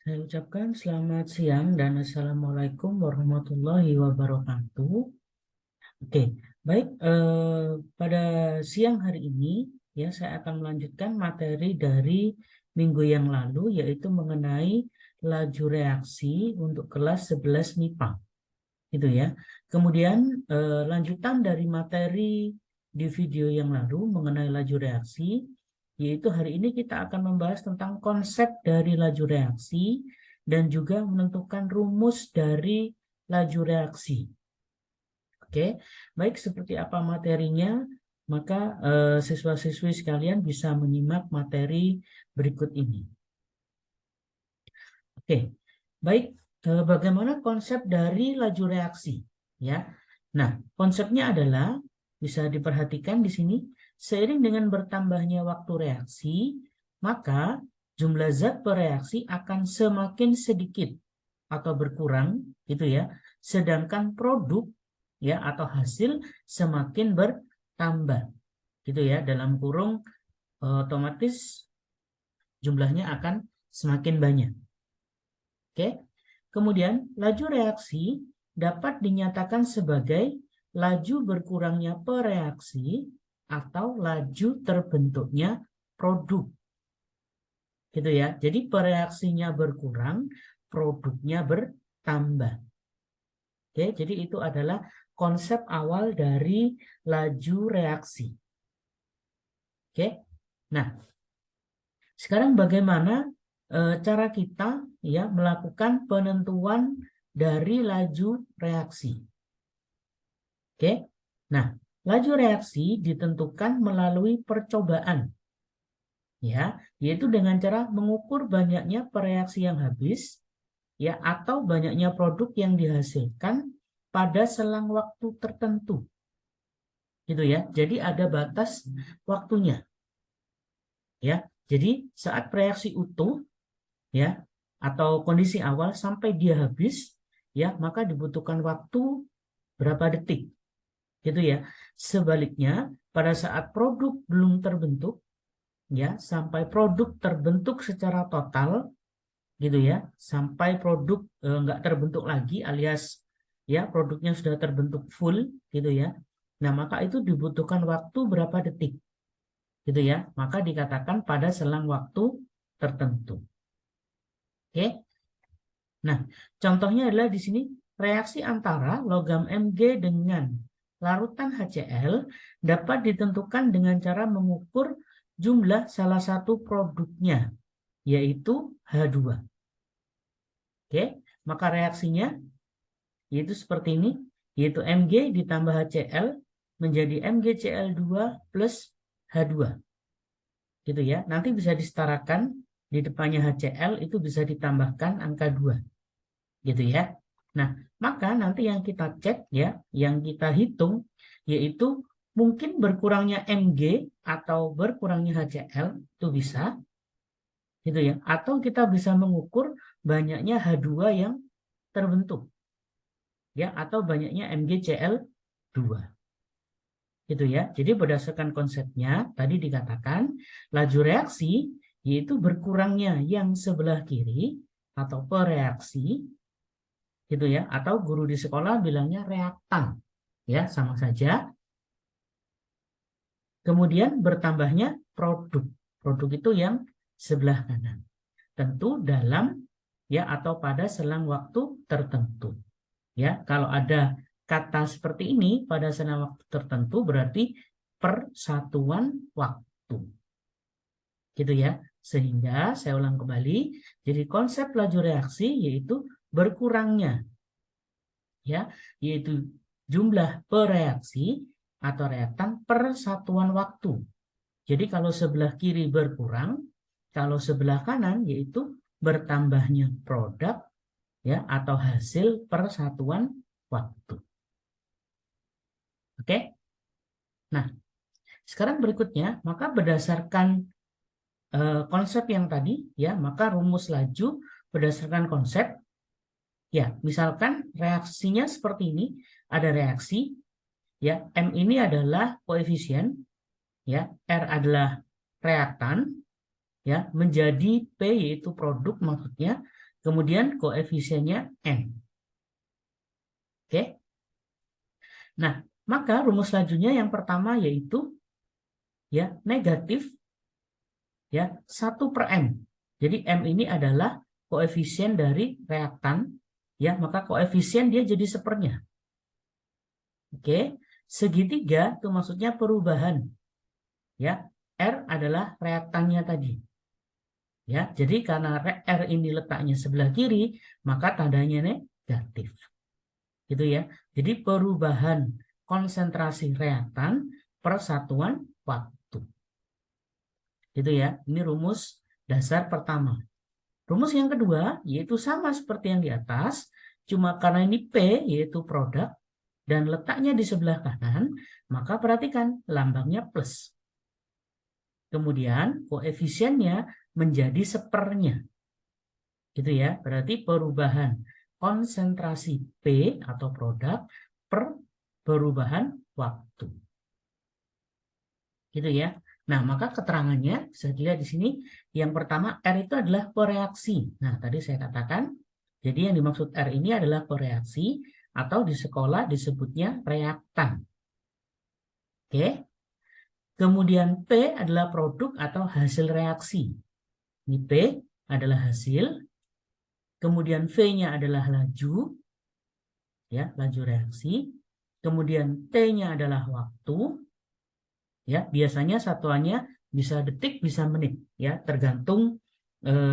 Saya ucapkan selamat siang dan Assalamualaikum warahmatullahi wabarakatuh. Oke, baik. Pada siang hari ini, ya saya akan melanjutkan materi dari minggu yang lalu, yaitu mengenai laju reaksi untuk kelas 11 MIPA. Gitu ya. Kemudian lanjutan dari materi di video yang lalu mengenai laju reaksi, yaitu hari ini kita akan membahas tentang konsep dari laju reaksi dan juga menentukan rumus dari laju reaksi. Oke, baik, seperti apa materinya, maka siswa-siswi sekalian bisa menyimak materi berikut ini. Oke, baik. Bagaimana konsep dari laju reaksi? Ya, nah konsepnya adalah bisa diperhatikan di sini. Seiring dengan bertambahnya waktu reaksi, maka jumlah zat bereaksi akan semakin sedikit atau berkurang, gitu ya. Sedangkan produk ya atau hasil semakin bertambah, gitu ya. Dalam kurung otomatis jumlahnya akan semakin banyak. Oke. Kemudian laju reaksi dapat dinyatakan sebagai laju berkurangnya pereaksi atau laju terbentuknya produk. Gitu ya. Jadi pereaksinya berkurang, produknya bertambah. Oke, jadi itu adalah konsep awal dari laju reaksi. Oke. Nah, sekarang bagaimana cara kita ya melakukan penentuan dari laju reaksi? Oke. Nah, laju reaksi ditentukan melalui percobaan ya, yaitu dengan cara mengukur banyaknya pereaksi yang habis ya atau banyaknya produk yang dihasilkan pada selang waktu tertentu. Gitu ya. Jadi ada batas waktunya. Ya. Jadi saat reaksi utuh ya atau kondisi awal sampai dia habis ya, maka dibutuhkan waktu berapa detik. Gitu ya. Sebaliknya, pada saat produk belum terbentuk ya, sampai produk terbentuk secara total gitu ya, sampai produk nggak terbentuk lagi alias ya produknya sudah terbentuk full gitu ya. Nah, maka itu dibutuhkan waktu berapa detik gitu ya. Maka dikatakan pada selang waktu tertentu. Oke. Nah, contohnya adalah di sini reaksi antara logam Mg dengan larutan HCl dapat ditentukan dengan cara mengukur jumlah salah satu produknya, yaitu H2. Oke, maka reaksinya yaitu seperti ini, yaitu Mg ditambah HCl menjadi MgCl2 plus H2. Gitu ya. Nanti bisa disetarakan di depannya HCl itu bisa ditambahkan angka 2. Gitu ya. Nah, maka nanti yang kita cek ya, yang kita hitung yaitu mungkin berkurangnya Mg atau berkurangnya HCl itu bisa gitu ya. Atau kita bisa mengukur banyaknya H2 yang terbentuk ya atau banyaknya MgCl2. Gitu ya. Jadi berdasarkan konsepnya tadi dikatakan laju reaksi yaitu berkurangnya yang sebelah kiri atau pereaksi gitu ya, atau guru di sekolah bilangnya reaktan ya, sama saja. Kemudian bertambahnya produk itu yang sebelah kanan, tentu dalam ya atau pada selang waktu tertentu ya. Kalau ada kata seperti ini pada selang waktu tertentu berarti persatuan waktu gitu ya. Sehingga saya ulang kembali, jadi konsep laju reaksi yaitu berkurangnya ya, yaitu jumlah pereaksi atau reaktan per satuan waktu. Jadi kalau sebelah kiri berkurang, kalau sebelah kanan yaitu bertambahnya produk ya atau hasil per satuan waktu. Oke? Nah, sekarang berikutnya, maka berdasarkan konsep yang tadi ya, maka rumus laju berdasarkan konsep. Ya, misalkan reaksinya seperti ini, ada reaksi ya, M ini adalah koefisien ya, R adalah reaktan ya, menjadi P yaitu produk maksudnya, kemudian koefisiennya N. Oke. Nah, maka rumus lajunya yang pertama yaitu ya negatif ya 1/M. Jadi M ini adalah koefisien dari reaktan, ya, maka koefisien dia jadi sepernya. Oke, segitiga itu maksudnya perubahan. Ya, R adalah reaktannya tadi. Ya, jadi karena R ini letaknya sebelah kiri, maka tandanya negatif. Gitu ya. Jadi perubahan konsentrasi reaktan per satuan waktu. Gitu ya. Ini rumus dasar pertama. Rumus yang kedua yaitu sama seperti yang di atas, cuma karena ini P yaitu produk dan letaknya di sebelah kanan, maka perhatikan lambangnya plus. Kemudian koefisiennya menjadi sepernya. Gitu ya. Berarti perubahan konsentrasi P atau produk per perubahan waktu. Gitu ya. Nah, maka keterangannya bisa dilihat di sini. Yang pertama, R itu adalah koreaksi. Nah, tadi saya katakan, jadi yang dimaksud R ini adalah koreaksi atau di sekolah disebutnya reaktan. Oke. Kemudian P adalah produk atau hasil reaksi. Ini P adalah hasil. Kemudian V-nya adalah laju. Ya, laju reaksi. Kemudian T-nya adalah waktu. Ya, biasanya satuannya bisa detik, bisa menit, ya, tergantung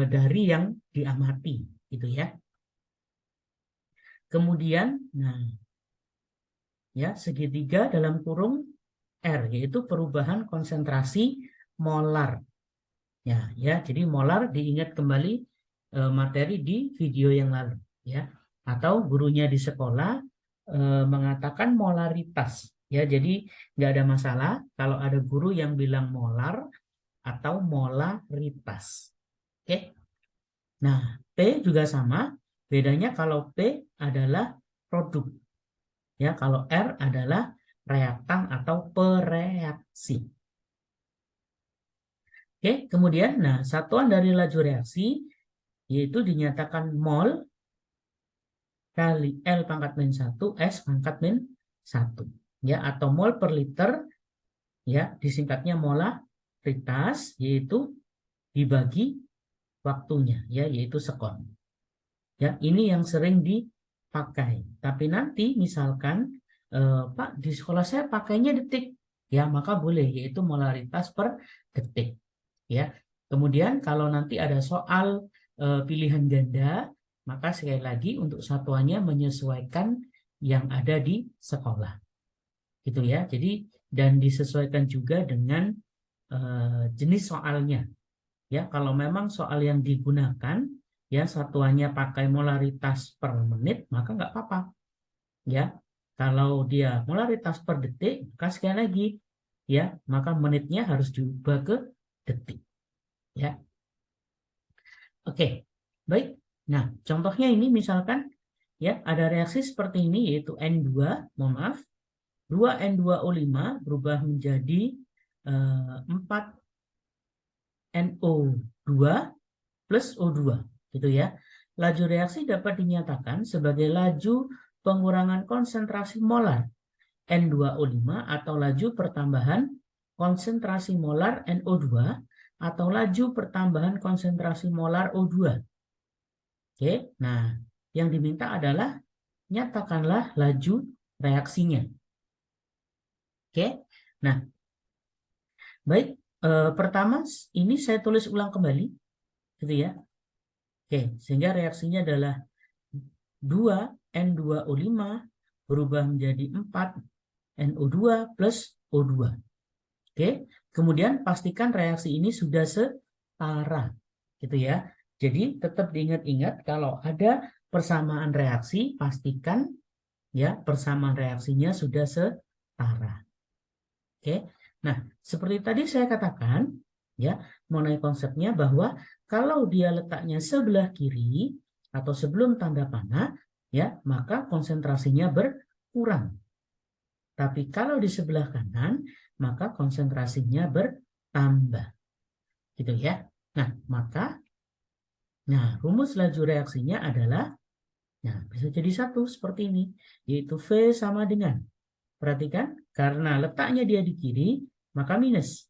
dari yang diamati, gitu ya. Kemudian, nah, ya, segitiga dalam kurung R, yaitu perubahan konsentrasi molar. Ya, ya, jadi molar diingat kembali materi di video yang lalu, ya. Atau gurunya di sekolah mengatakan molaritas. Ya, jadi nggak ada masalah kalau ada guru yang bilang molar atau molaritas. Oke. Nah, P juga sama. Bedanya kalau P adalah produk. Ya, kalau R adalah reaktan atau pereaksi. Oke, kemudian nah satuan dari laju reaksi yaitu dinyatakan mol kali L pangkat min 1 S pangkat min 1. Ya, atau mol per liter, ya, disingkatnya molaritas, yaitu dibagi waktunya, ya, yaitu sekon. Ya, ini yang sering dipakai. Tapi nanti misalkan Pak, di sekolah saya pakainya detik, ya, maka boleh, yaitu molaritas per detik. Ya, kemudian kalau nanti ada soal pilihan ganda, maka sekali lagi untuk satuannya menyesuaikan yang ada di sekolah. Gitu ya. Jadi dan disesuaikan juga dengan jenis soalnya. Ya, kalau memang soal yang digunakan ya satuannya pakai molaritas per menit, maka nggak apa-apa. Ya, kalau dia molaritas per detik, maka sekali lagi ya, maka menitnya harus diubah ke detik. Ya. Oke. Baik. Nah, contohnya ini misalkan ya ada reaksi seperti ini yaitu N2, mohon maaf, 2N2O5 berubah menjadi 4NO2 plus O2 gitu ya. Laju reaksi dapat dinyatakan sebagai laju pengurangan konsentrasi molar N2O5 atau laju pertambahan konsentrasi molar NO2 atau laju pertambahan konsentrasi molar O2. Oke, nah yang diminta adalah nyatakanlah laju reaksinya. Oke, nah baik, pertama ini saya tulis ulang kembali, gitu ya. Oke, sehingga reaksinya adalah 2N2O5 berubah menjadi 4NO2 plus O2. Oke, kemudian pastikan reaksi ini sudah setara, gitu ya. Jadi tetap diingat-ingat kalau ada persamaan reaksi, pastikan ya persamaan reaksinya sudah setara. Oke, nah seperti tadi saya katakan ya mengenai konsepnya bahwa kalau dia letaknya sebelah kiri atau sebelum tanda panah ya maka konsentrasinya berkurang. Tapi kalau di sebelah kanan maka konsentrasinya bertambah. Gitu ya. Nah, maka Nah, rumus laju reaksinya adalah, nah, bisa jadi satu seperti ini, yaitu V sama dengan, perhatikan, karena letaknya dia di kiri, maka minus.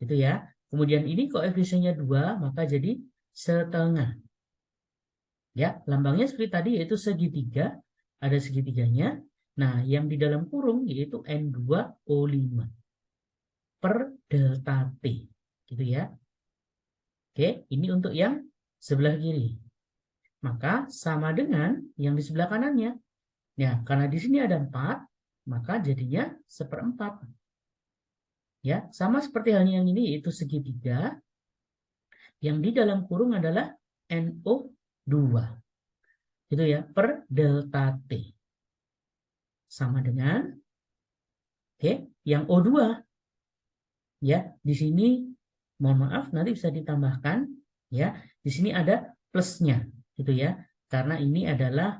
Gitu ya. Kemudian ini koefisiennya 2, maka jadi setengah. Ya, lambangnya seperti tadi, yaitu segitiga, ada segitiganya. Nah, yang di dalam kurung yaitu N2O5 per delta T. Gitu ya. Oke, ini untuk yang sebelah kiri. Maka sama dengan yang di sebelah kanannya. Ya, karena di sini ada 4, maka jadinya 1/4. Ya, sama seperti halnya yang ini, yaitu segitiga. Yang di dalam kurung adalah NO2. Gitu ya, per delta T. Sama dengan, oke, yang O2. Ya, di sini mohon maaf nanti bisa ditambahkan ya. Di sini ada plusnya gitu ya. Karena ini adalah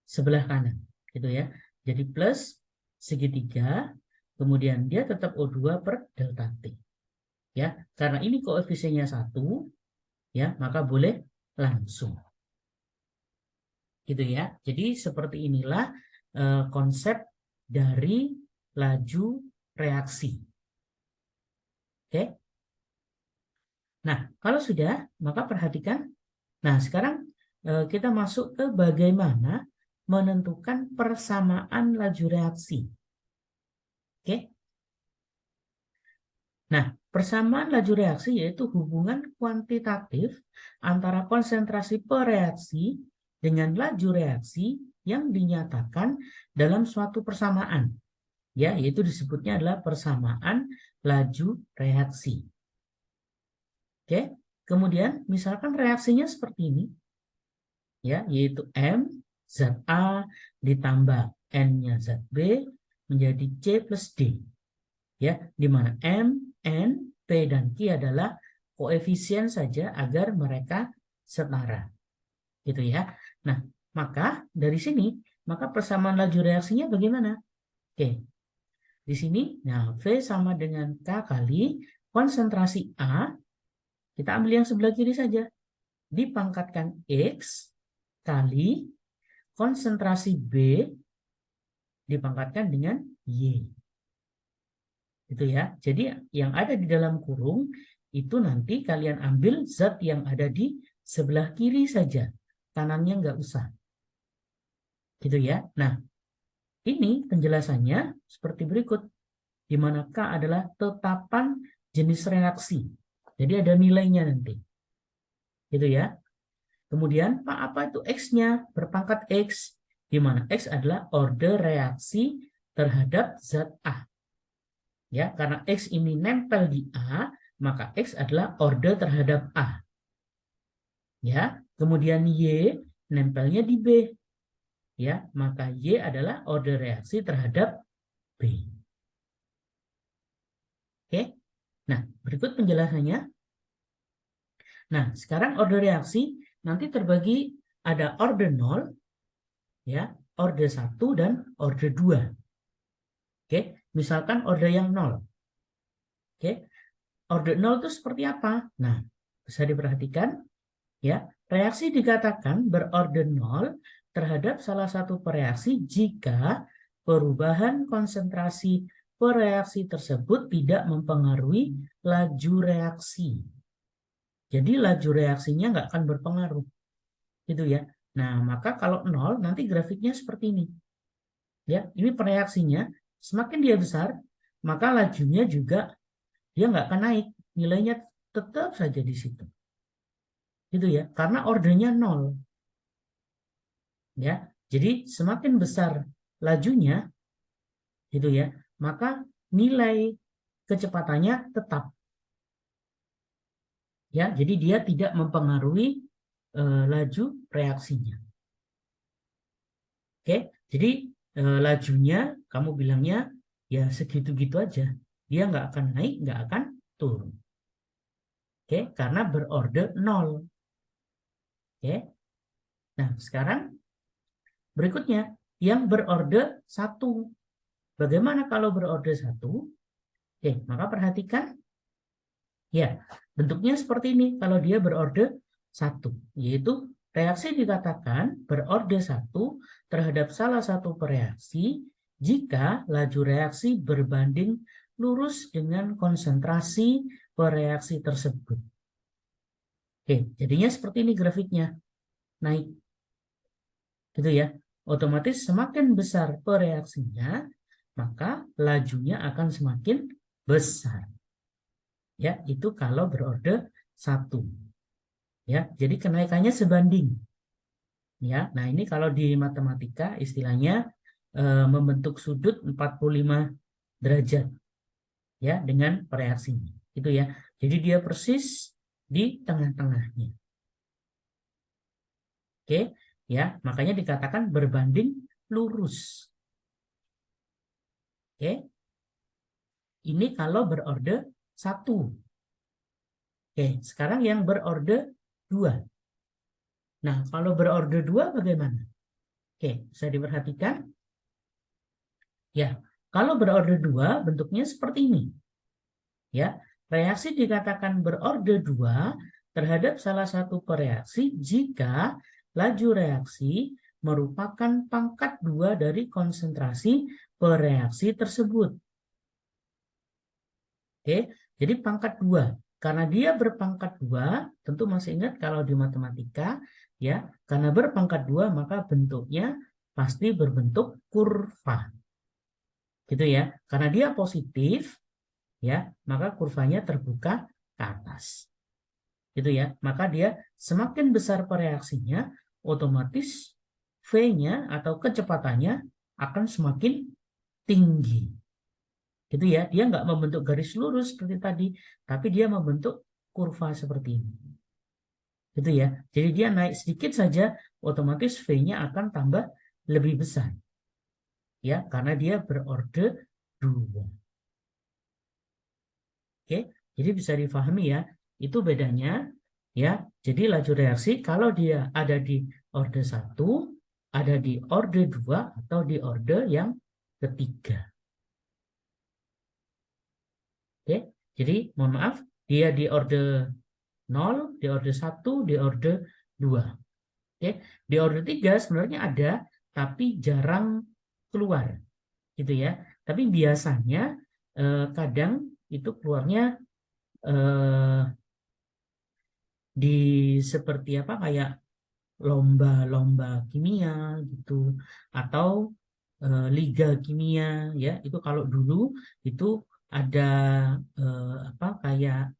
sebelah kanan gitu ya. Jadi plus segitiga, kemudian dia tetap O2 per delta T. Ya, karena ini koefisiennya 1 ya, maka boleh langsung. Gitu ya. Jadi seperti inilah konsep dari laju reaksi. Oke. Nah, kalau sudah, maka perhatikan. Nah, sekarang kita masuk ke bagaimana menentukan persamaan laju reaksi. Oke. Nah, persamaan laju reaksi yaitu hubungan kuantitatif antara konsentrasi per reaksi dengan laju reaksi yang dinyatakan dalam suatu persamaan. Ya, yaitu disebutnya adalah persamaan laju reaksi. Oke, kemudian misalkan reaksinya seperti ini, ya, yaitu M zat A ditambah N-nya zat B menjadi C plus D. Ya, di mana M, N, P, dan Q adalah koefisien saja agar mereka setara. Gitu ya. Nah, maka dari sini, maka persamaan laju reaksinya bagaimana? Oke, di sini, nah V sama dengan K kali konsentrasi A, kita ambil yang sebelah kiri saja, dipangkatkan X kali konsentrasi B dipangkatkan dengan Y. Gitu ya. Jadi yang ada di dalam kurung itu nanti kalian ambil zat yang ada di sebelah kiri saja. Kanannya nggak usah. Gitu ya. Nah, ini penjelasannya seperti berikut. Di mana K adalah tetapan jenis reaksi. Jadi ada nilainya nanti. Gitu ya. Kemudian apa itu X-nya? Berpangkat X. Di mana X adalah order reaksi terhadap zat A. Ya, karena X ini nempel di A, maka X adalah order terhadap A. Ya, kemudian Y nempelnya di B. Ya, maka Y adalah order reaksi terhadap B. Oke. Nah, berikut penjelasannya. Nah, sekarang order reaksi nanti terbagi ada order 0, ya, order 1 dan order 2. Oke, misalkan order yang 0. Oke. Order 0 itu seperti apa? Nah, bisa diperhatikan. Ya, reaksi dikatakan berorder 0 terhadap salah satu reaksi jika perubahan konsentrasi reaksi tersebut tidak mempengaruhi laju reaksi. Jadi laju reaksinya nggak akan berpengaruh. Gitu ya. Nah, maka kalau 0 nanti grafiknya seperti ini. Ya, ini reaksinya semakin dia besar, maka lajunya juga dia nggak akan naik. Nilainya tetap saja di situ. Gitu ya, karena ordernya 0. Ya, jadi semakin besar lajunya, gitu ya, maka nilai kecepatannya tetap. Ya, jadi dia tidak mempengaruhi laju reaksinya. Oke, jadi lajunya kamu bilangnya ya segitu-gitu aja. Dia nggak akan naik, nggak akan turun. Oke, karena berorder 0. Oke. Nah, sekarang berikutnya yang berorder 1. Bagaimana kalau berorder 1? Oke, maka perhatikan Ya, bentuknya seperti ini kalau dia berorde 1, yaitu reaksi dikatakan berorde 1 terhadap salah satu pereaksi jika laju reaksi berbanding lurus dengan konsentrasi pereaksi tersebut. Oke, jadinya seperti ini grafiknya, naik. Gitu ya. Otomatis semakin besar pereaksinya, maka lajunya akan semakin besar. Ya, itu kalau berorde 1. Ya, jadi kenaikannya sebanding. Ya, nah ini kalau di matematika istilahnya membentuk sudut 45 derajat ya dengan pereaksinya. Itu ya. Jadi dia persis di tengah-tengahnya. Oke, ya, makanya dikatakan berbanding lurus. Oke. Ini kalau berorde 1. Oke, sekarang yang berorde 2. Nah, kalau berorde 2 bagaimana? Oke, bisa diperhatikan. Ya, kalau berorde 2 bentuknya seperti ini. Ya, reaksi dikatakan berorde 2 terhadap salah satu pereaksi jika laju reaksi merupakan pangkat 2 dari konsentrasi pereaksi tersebut. Oke, jadi pangkat 2. Karena dia berpangkat 2, tentu masih ingat kalau di matematika, ya, karena berpangkat 2 maka bentuknya pasti berbentuk kurva. Gitu ya. Karena dia positif, ya, maka kurvanya terbuka ke atas. Gitu ya. Maka dia semakin besar pereaksinya, otomatis V-nya atau kecepatannya akan semakin tinggi. Gitu ya, dia nggak membentuk garis lurus seperti tadi, tapi dia membentuk kurva seperti ini. Gitu ya, jadi dia naik sedikit saja, otomatis V-nya akan tambah lebih besar. Ya, karena dia berorde 2. Oke, jadi bisa difahami ya, itu bedanya. Ya, jadi laju reaksi kalau dia ada di orde 1, ada di orde 2, atau di orde yang ketiga. Oke, jadi mohon maaf, dia di orde 0, di orde 1, di orde 2. Oke, di orde 3 sebenarnya ada, tapi jarang keluar. Gitu ya. Tapi biasanya kadang itu keluarnya di seperti apa kayak lomba-lomba kimia gitu atau liga kimia ya. Itu kalau dulu itu ada apa kayak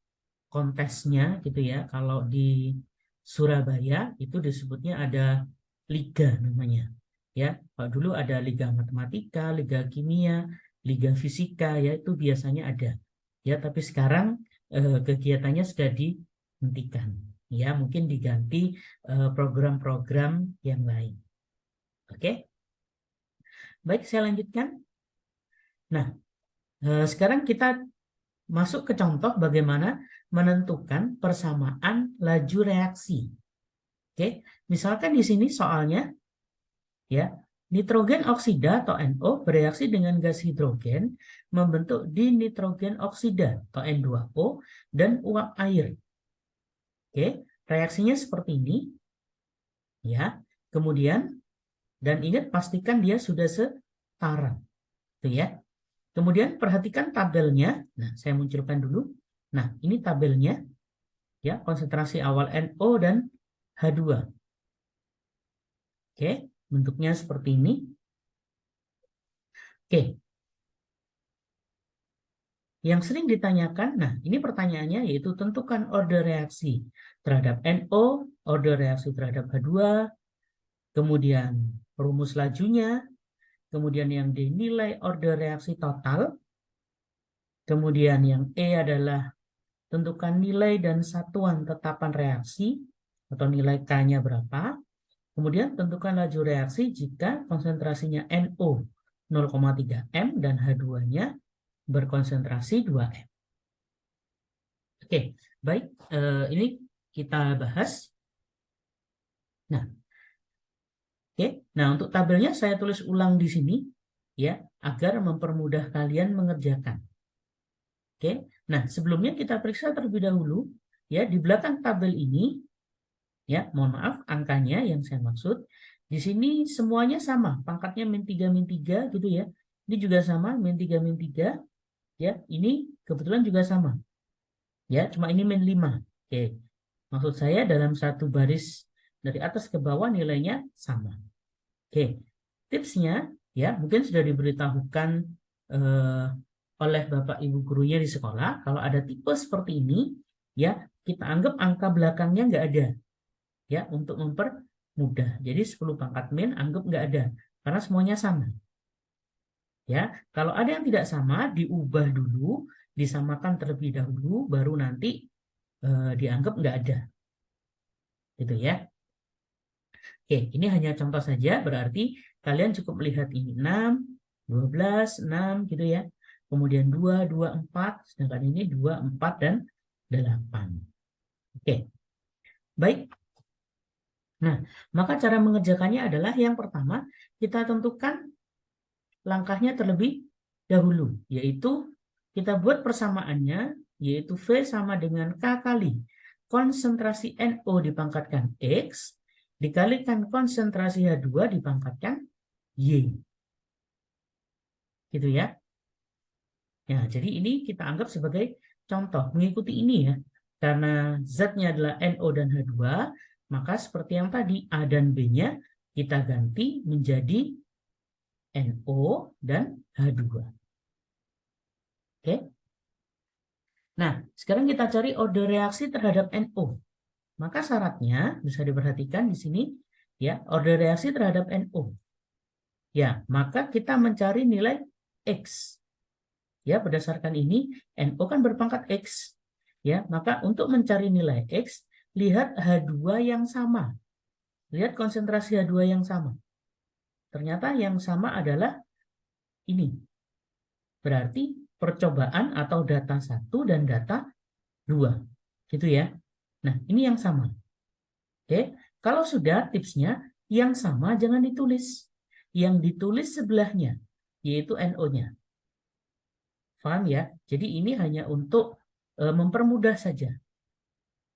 kontesnya gitu ya. Kalau di Surabaya itu disebutnya ada liga namanya. Ya, kalau dulu ada liga matematika, liga kimia, liga fisika ya itu biasanya ada. Ya, tapi sekarang kegiatannya sudah dihentikan. Ya, mungkin diganti program-program yang lain. Oke. Baik, saya lanjutkan. Nah, sekarang kita masuk ke contoh bagaimana menentukan persamaan laju reaksi. Oke, misalkan di sini soalnya ya, nitrogen oksida atau NO bereaksi dengan gas hidrogen membentuk dinitrogen oksida atau N2O dan uap air. Oke, reaksinya seperti ini ya. Kemudian dan ingat pastikan dia sudah setara. Tuh ya. Kemudian perhatikan tabelnya. Nah, saya munculkan dulu. Nah, ini tabelnya ya, konsentrasi awal NO dan H2. Oke, bentuknya seperti ini. Oke. Yang sering ditanyakan, nah ini pertanyaannya yaitu tentukan order reaksi terhadap NO, order reaksi terhadap H2, kemudian rumus lajunya, kemudian yang dinilai order reaksi total, kemudian yang E adalah tentukan nilai dan satuan tetapan reaksi atau nilai K-nya berapa. Kemudian tentukan laju reaksi jika konsentrasinya NO 0,3 M dan H2-nya berkonsentrasi 2 M. Oke, baik. Ini kita bahas. Nah, oke. Nah, untuk tabelnya saya tulis ulang di sini ya, agar mempermudah kalian mengerjakan. Oke. Nah, sebelumnya kita periksa terlebih dahulu, ya, di belakang tabel ini, ya, mohon maaf, angkanya yang saya maksud, di sini semuanya sama, pangkatnya -3, -3, gitu ya. Ini juga sama, -3, -3, ya, ini kebetulan juga sama. Ya, cuma ini -5. Oke. Maksud saya dalam satu baris dari atas ke bawah nilainya sama. Oke. Tipsnya, ya, mungkin sudah diberitahukan oleh Bapak Ibu gurunya di sekolah, kalau ada tipe seperti ini, ya, kita anggap angka belakangnya nggak ada, ya, untuk mempermudah. Jadi 10 pangkat min anggap nggak ada, karena semuanya sama. Ya, kalau ada yang tidak sama, diubah dulu, disamakan terlebih dahulu, baru nanti dianggap nggak ada. Gitu ya. Oke, ini hanya contoh saja, berarti kalian cukup melihat ini 6, 12, 6 gitu ya. Kemudian 2, 2, 4, sedangkan ini 2, 4, dan 8. Oke, baik. Nah, maka cara mengerjakannya adalah yang pertama, kita tentukan langkahnya terlebih dahulu, yaitu kita buat persamaannya, yaitu V sama dengan K kali konsentrasi NO dipangkatkan X, dikalikan konsentrasi H2 dipangkatkan Y. Gitu ya. Ya, jadi ini kita anggap sebagai contoh, mengikuti ini ya. Karena Z-nya adalah NO dan H2, maka seperti yang tadi, A dan B-nya kita ganti menjadi NO dan H2. Oke. Nah, sekarang kita cari order reaksi terhadap NO. Maka syaratnya bisa diperhatikan di sini, ya, order reaksi terhadap NO. Ya, maka kita mencari nilai X. Ya, berdasarkan ini NO kan berpangkat X. Ya, maka untuk mencari nilai X, lihat H2 yang sama. Lihat konsentrasi H2 yang sama. Ternyata yang sama adalah ini. Berarti percobaan atau data 1 dan data 2. Gitu ya. Nah, ini yang sama. Oke, kalau sudah tipsnya yang sama jangan ditulis. Yang ditulis sebelahnya, yaitu NO-nya. Paham ya? Jadi ini hanya untuk mempermudah saja.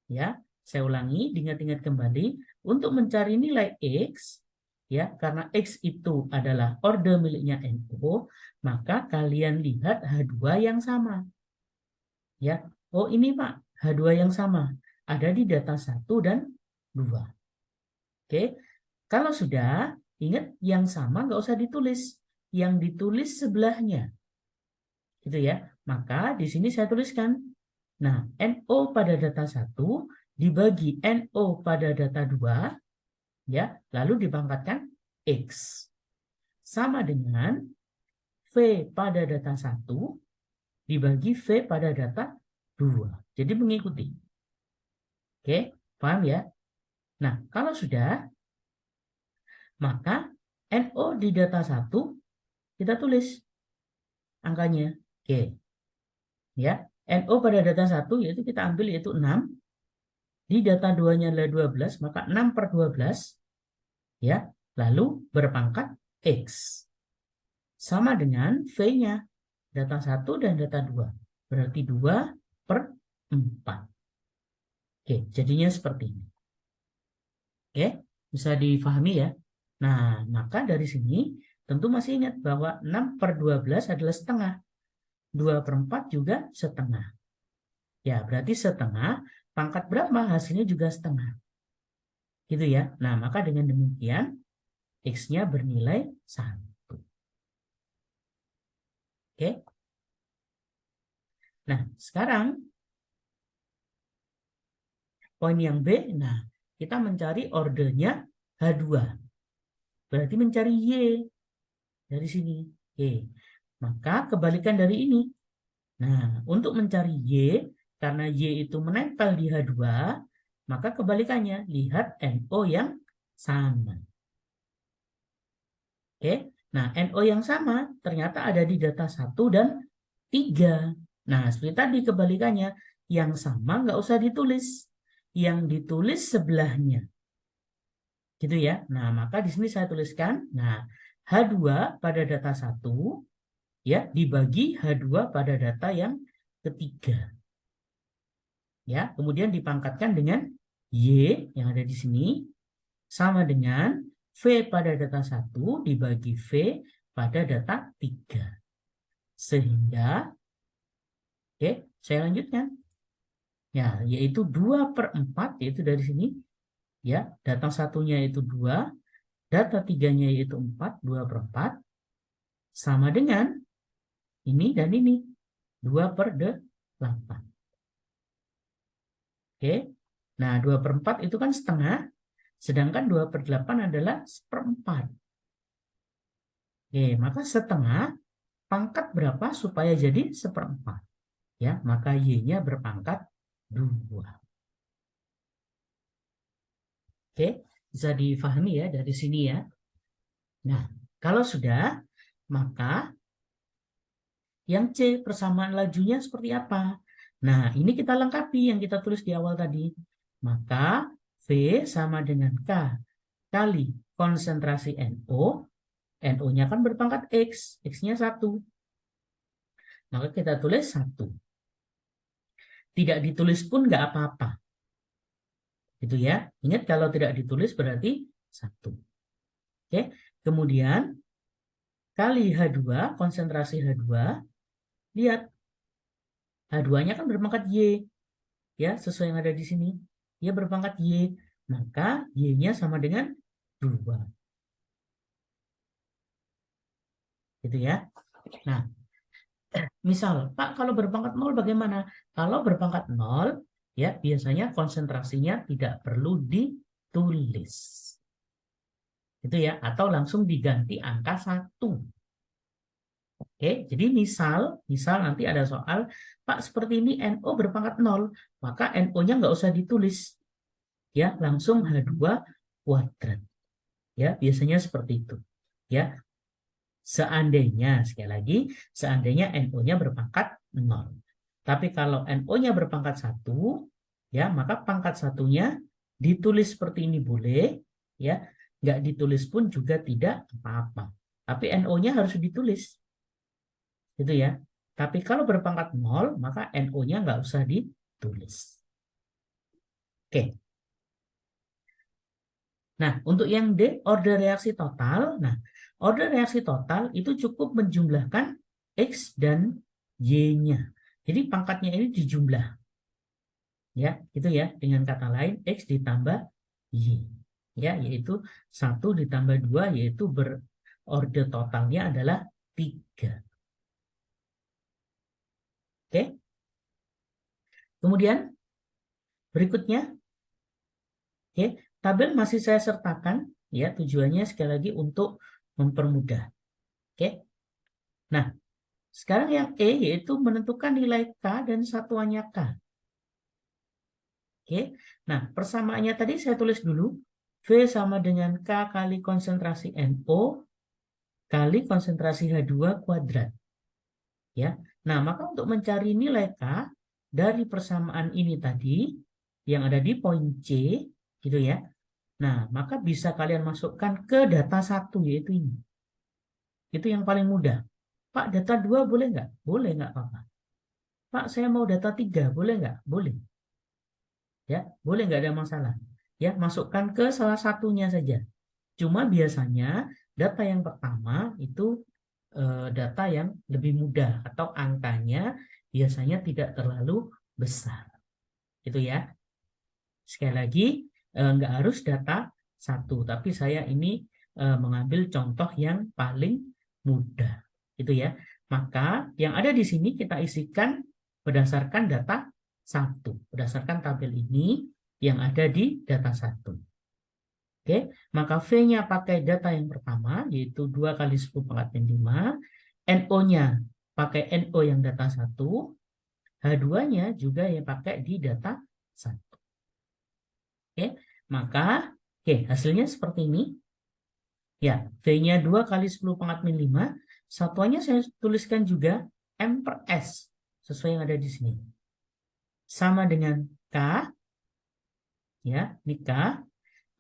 Ya, saya ulangi, diingat-ingat kembali, untuk mencari nilai X, ya, karena X itu adalah order miliknya NO, maka kalian lihat H2 yang sama. Ya, oh ini Pak, H2 yang sama, ada di data 1 dan 2. Oke, kalau sudah, ingat yang sama nggak usah ditulis, yang ditulis sebelahnya. Gitu ya, maka di sini saya tuliskan, nah, NO pada data 1 dibagi NO pada data 2, ya, lalu dipangkatkan X. Sama dengan V pada data 1 dibagi V pada data 2. Jadi mengikuti. Oke, paham ya? Nah, kalau sudah, maka NO di data 1 kita tulis angkanya. Oke. Ya, NO pada data 1 yaitu kita ambil yaitu 6. Di data 2-nya adalah 12, maka 6/12, ya, lalu berpangkat X. Sama dengan V-nya, data 1 dan data 2. Berarti 2/4. Oke, jadinya seperti ini. Oke, bisa difahami ya. Nah, maka dari sini tentu masih ingat bahwa 6/12 adalah setengah. 2/4 juga setengah. Ya, berarti setengah, pangkat berapa hasilnya juga setengah. Gitu ya. Nah, maka dengan demikian X-nya bernilai 1. Oke. Nah, sekarang poin yang B, nah, kita mencari ordernya H2. Berarti mencari Y dari sini. Oke. Maka kebalikan dari ini. Nah, untuk mencari Y, karena Y itu menempel di H2, maka kebalikannya, lihat NO yang sama. Oke. Nah, NO yang sama ternyata ada di data 1 dan 3. Nah, seperti tadi kebalikannya, yang sama nggak usah ditulis. Yang ditulis sebelahnya. Gitu ya. Nah, maka di sini saya tuliskan, nah, H2 pada data 1 ya dibagi H2 pada data yang ketiga. Ya, kemudian dipangkatkan dengan Y yang ada di sini sama dengan V pada data 1 dibagi V pada data 3. Sehingga, oke, saya lanjutkan. Ya, yaitu 2/4, yaitu dari sini. Ya, data satunya itu 2, data 3-nya yaitu 4, 2/4. Sama dengan ini dan ini, 2/8. Oke, nah 2/4 itu kan setengah, sedangkan 2/8 adalah 1/4. Oke, maka setengah pangkat berapa supaya jadi 1/4? Ya, maka Y-nya berpangkat 2. Oke, bisa difahami ya dari sini ya. Nah, kalau sudah, maka yang C persamaan lajunya seperti apa? Nah, ini kita lengkapi yang kita tulis di awal tadi. Maka V sama dengan K kali konsentrasi NO. NO-nya kan berpangkat X, X-nya 1. Maka kita tulis 1. Tidak ditulis pun nggak apa-apa. Gitu ya. Ingat kalau tidak ditulis berarti 1. Oke. Kemudian kali H2, konsentrasi H2, lihat H2-nya kan berpangkat Y. Ya, sesuai yang ada di sini. Dia berpangkat Y. Maka Y-nya sama dengan 2. Gitu ya. Nah, misal, Pak, kalau berpangkat 0 bagaimana? Kalau berpangkat 0, ya biasanya konsentrasinya tidak perlu ditulis. Itu ya, atau langsung diganti angka 1. Oke, jadi misal nanti ada soal, Pak, seperti ini NO berpangkat 0, maka NO-nya nggak usah ditulis. Ya, langsung H2 kuadrat. Ya, biasanya seperti itu. Ya, seandainya, sekali lagi, seandainya NO-nya berpangkat 0. Tapi kalau NO-nya berpangkat 1, ya, maka pangkat satunya ditulis seperti ini boleh, ya, nggak ditulis pun juga tidak apa-apa. Tapi NO-nya harus ditulis. Gitu ya. Tapi kalau berpangkat 0, maka NO-nya nggak usah ditulis. Oke. Nah, untuk yang D, order reaksi total. Nah, order reaksi total itu cukup menjumlahkan X dan Y-nya. Jadi pangkatnya ini dijumlah. Ya, itu ya. Dengan kata lain, X ditambah Y. Ya, yaitu 1 ditambah 2, yaitu berorder totalnya adalah 3. Oke. Kemudian, berikutnya, oke, tabel masih saya sertakan, ya, tujuannya sekali lagi untuk mempermudah. Oke. Nah, sekarang yang E yaitu menentukan nilai K dan satuannya K. Oke. Nah, persamaannya tadi saya tulis dulu. V sama dengan K kali konsentrasi NO kali konsentrasi H2 kuadrat. Ya. Nah, maka untuk mencari nilai K dari persamaan ini tadi yang ada di poin C, gitu ya. Nah, maka bisa kalian masukkan ke data 1 yaitu ini. Itu yang paling mudah. Pak, data 2 boleh nggak? Boleh, nggak apa-apa. Pak, saya mau data 3, boleh nggak? Boleh. Ya, boleh, nggak ada masalah. Ya, masukkan ke salah satunya saja. Cuma biasanya data yang pertama itu data yang lebih mudah atau angkanya biasanya tidak terlalu besar. Itu ya. Sekali lagi, nggak harus data 1, tapi saya ini mengambil contoh yang paling mudah. Itu ya. Maka yang ada di sini kita isikan berdasarkan data 1, berdasarkan tabel ini yang ada di data 1. Oke, maka V-nya pakai data yang pertama, yaitu 2 kali 10 pangkat min 5. NO-nya pakai NO yang data 1. H2-nya juga yang pakai di data 1. Oke, maka hasilnya seperti ini. Ya, V-nya 2 kali 10 pangkat min 5. Satuannya saya tuliskan juga M per S, sesuai yang ada di sini. Sama dengan K, ya, ini K.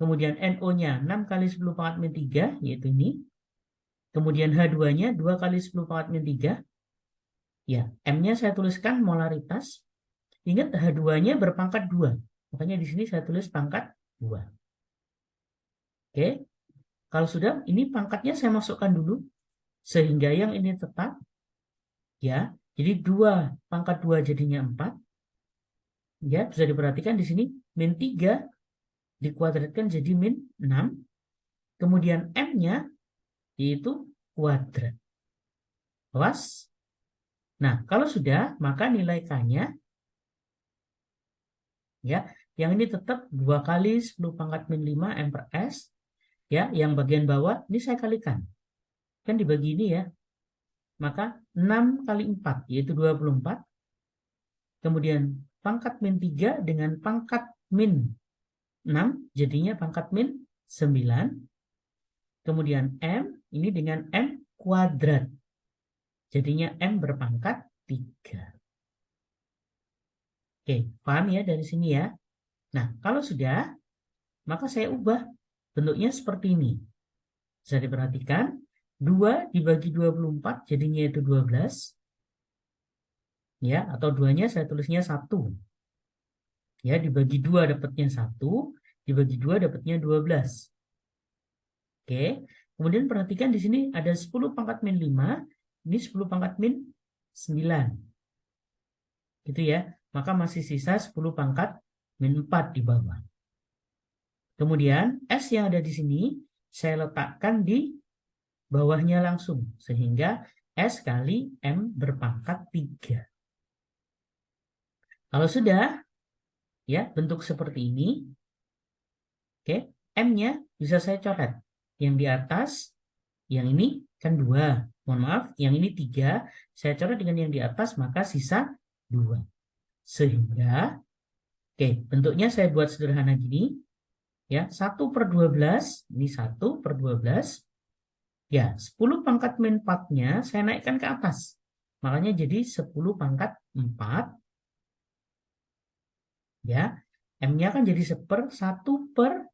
Kemudian NO-nya 6 kali 10 pangkat min 3, yaitu ini. Kemudian H2-nya 2 kali 10 pangkat min 3. Ya, M-nya saya tuliskan molaritas. Ingat H2-nya berpangkat 2. Makanya di sini saya tulis pangkat 2. Oke. Kalau sudah, ini pangkatnya saya masukkan dulu. Sehingga yang ini tetap. Ya, jadi 2 pangkat 2 jadinya 4. Ya, bisa diperhatikan di sini min 3 dikuadratkan jadi min 6. Kemudian M-nya yaitu kuadrat. Awas. Nah, kalau sudah, maka nilai K-nya, ya, yang ini tetap 2 kali 10 pangkat min 5 M per S. Ya, yang bagian bawah, ini saya kalikan. Kan dibagi ini ya. Maka 6 kali 4, yaitu 24. Kemudian pangkat min 3 dengan pangkat min 6, jadinya pangkat min 9. Kemudian M, ini dengan M kuadrat. Jadinya M berpangkat 3. Oke, paham ya dari sini ya? Nah, kalau sudah, maka saya ubah bentuknya seperti ini. Bisa diperhatikan, 2 dibagi 24 jadinya itu 12. Ya, atau 2-nya saya tulisnya 1. Ya, dibagi 2 dapatnya 1, dibagi 2 dapatnya 12. Oke, kemudian perhatikan di sini ada 10 pangkat min 5, ini 10 pangkat min 9. Gitu ya, maka masih sisa 10 pangkat min 4 di bawah. Kemudian S yang ada di sini saya letakkan di bawahnya langsung, sehingga S kali M berpangkat 3. Kalau sudah, ya bentuk seperti ini, oke, M-nya bisa saya coret. Yang di atas, yang ini kan 2. Mohon maaf, yang ini 3. Saya coret dengan yang di atas, maka sisa 2. Sehingga, oke, bentuknya saya buat sederhana gini. Ya, 1/12, ini 1/12. Ya, 10 pangkat min 4-nya saya naikkan ke atas. Makanya jadi 10 pangkat 4. Ya, M-nya kan jadi 1 per.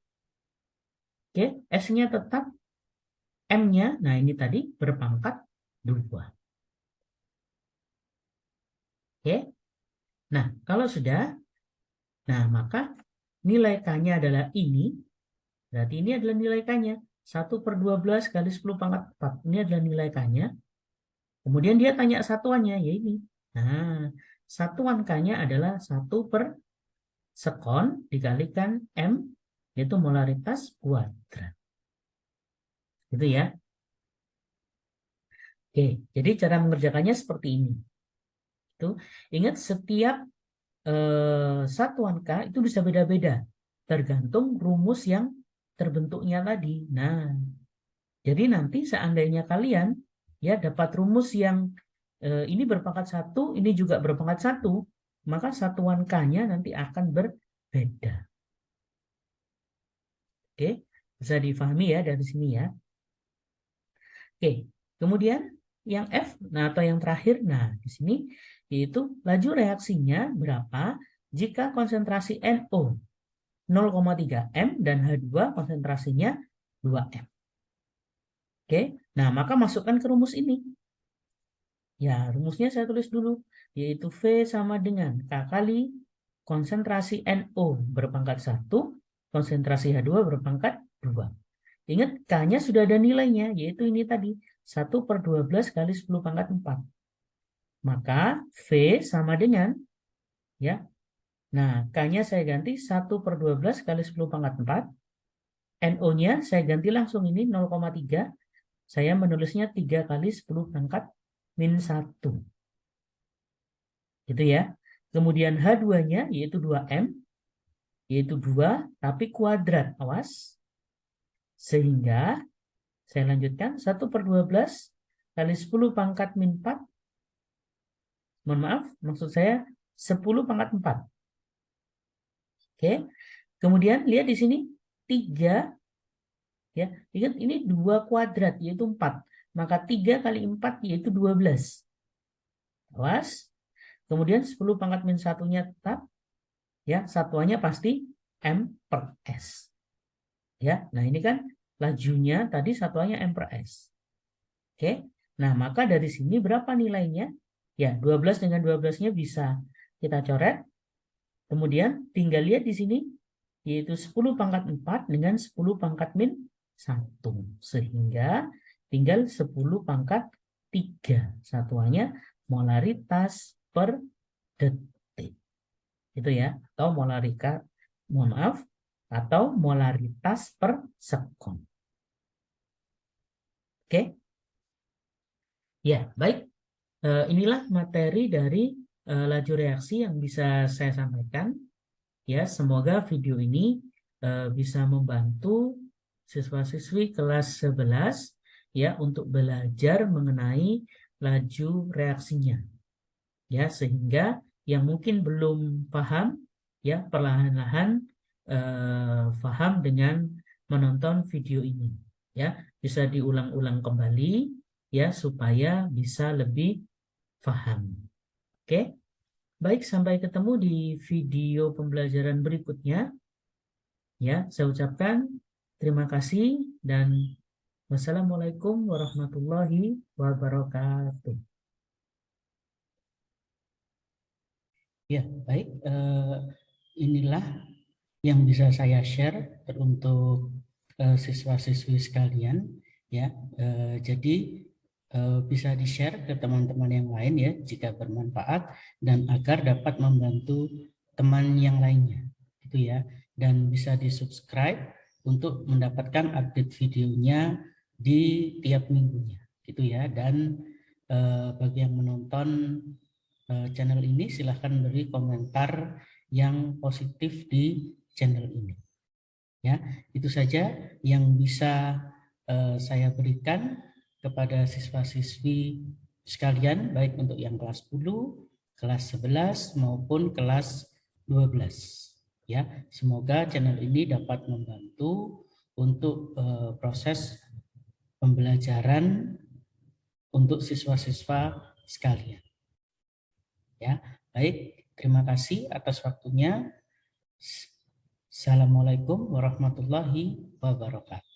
Oke, S-nya tetap. M-nya, nah ini tadi berpangkat 2. Oke, nah kalau sudah, nah maka nilai K-nya adalah ini. Berarti ini adalah nilai K-nya. 1/12 kali 10 pangkat 4. Ini adalah nilai K-nya. Kemudian dia tanya satuannya, ya ini. Nah, satuan K-nya adalah 1 per sekon dikalikan M, yaitu molaritas kuadrat. Gitu ya. Oke, jadi cara mengerjakannya seperti ini. Itu, ingat setiap satuan K itu bisa beda-beda. Tergantung rumus yang terbentuknya tadi. Nah, jadi nanti seandainya kalian ya dapat rumus yang ini berpangkat 1, ini juga berpangkat 1, maka satuan K-nya nanti akan berbeda. Oke, bisa difahami ya dari sini ya. Oke, kemudian yang F, nah atau yang terakhir, nah di sini yaitu laju reaksinya berapa jika konsentrasi NO 0,3 M dan H2 konsentrasinya 2 M. Oke, nah maka masukkan ke rumus ini. Ya, rumusnya saya tulis dulu, yaitu V sama dengan K kali konsentrasi NO berpangkat 1, konsentrasi H2 berpangkat 2. Ingat, K-nya sudah ada nilainya, yaitu ini tadi, 1/12 kali 10 pangkat 4. Maka V sama dengan, ya, nah K-nya saya ganti 1/12 kali 10 pangkat 4. NO-nya saya ganti langsung ini 0,3. Saya menulisnya 3 kali 10 pangkat min 1. Gitu ya. Kemudian H2-nya yaitu 2M, yaitu 2 tapi kuadrat. Awas. Sehingga saya lanjutkan 1/12 kali 10 pangkat min 4. Mohon maaf, maksud saya 10 pangkat 4. Oke. Kemudian lihat di sini 3. Ya, ingat ini 2 kuadrat yaitu 4. Maka 3 kali 4 yaitu 12. Awas. Kemudian 10 pangkat min 1-nya tetap. Ya, satuannya pasti M per S. Ya, nah ini kan lajunya tadi satuannya M per S. Oke. Nah, maka dari sini berapa nilainya? Ya, 12 dengan 12-nya bisa kita coret. Kemudian tinggal lihat di sini, yaitu 10 pangkat 4 dengan 10 pangkat min 1. Sehingga tinggal 10 pangkat 3. Satuannya molaritas per detik. Itu ya, atau molaritas per sekon. Oke? Ya, baik. Inilah materi dari laju reaksi yang bisa saya sampaikan. Ya, semoga video ini bisa membantu siswa-siswi kelas 11 ya untuk belajar mengenai laju reaksinya. Ya, sehingga yang mungkin belum paham ya perlahan-lahan paham dengan menonton video ini. Ya, bisa diulang-ulang kembali ya supaya bisa lebih paham. Oke, baik, sampai ketemu di video pembelajaran berikutnya. Ya, saya ucapkan terima kasih dan wassalamualaikum warahmatullahi wabarakatuh. Ya, baik. Inilah yang bisa saya share untuk siswa-siswi sekalian. Ya, jadi bisa di-share ke teman-teman yang lain ya jika bermanfaat dan agar dapat membantu teman yang lainnya gitu ya, dan bisa di-subscribe untuk mendapatkan update videonya di tiap minggunya gitu ya. Dan bagi yang menonton channel ini silahkan beri komentar yang positif di channel ini ya. Itu saja yang bisa saya berikan kepada siswa-siswi sekalian, baik untuk yang kelas 10, kelas 11 maupun kelas 12 ya. Semoga channel ini dapat membantu untuk proses pembelajaran untuk siswa-siswa sekalian ya. Baik, terima kasih atas waktunya. Assalamualaikum warahmatullahi wabarakatuh.